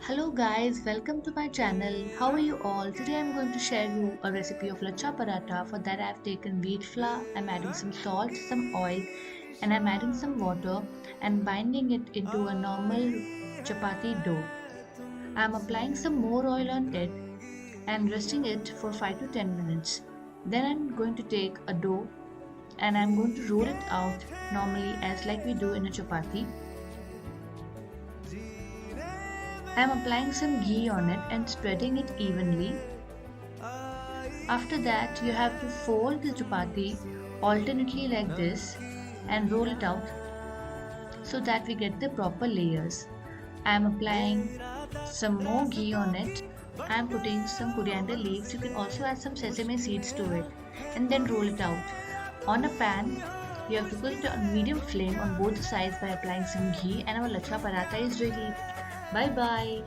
Hello guys, welcome to my channel. How are you all? Today I'm going to share you a recipe of Laccha Paratha. For that I've taken wheat flour, I'm adding some salt, some oil, and I'm adding some water and binding it into a normal chapati dough. I'm applying some more oil on it and resting it for 5 to 10 minutes. Then I'm going to take a dough and I'm going to roll it out normally as like we do in a chapati. I'm applying some ghee on it and spreading it evenly. After that, you have to fold the chapati alternately like this and roll it out so that we get the proper layers. I am applying some more ghee on it. I am putting some coriander leaves. You can also add some sesame seeds to it and then roll it out. On a pan, you have to put it on medium flame on both sides by applying some ghee, and our lachha paratha is ready. Bye bye.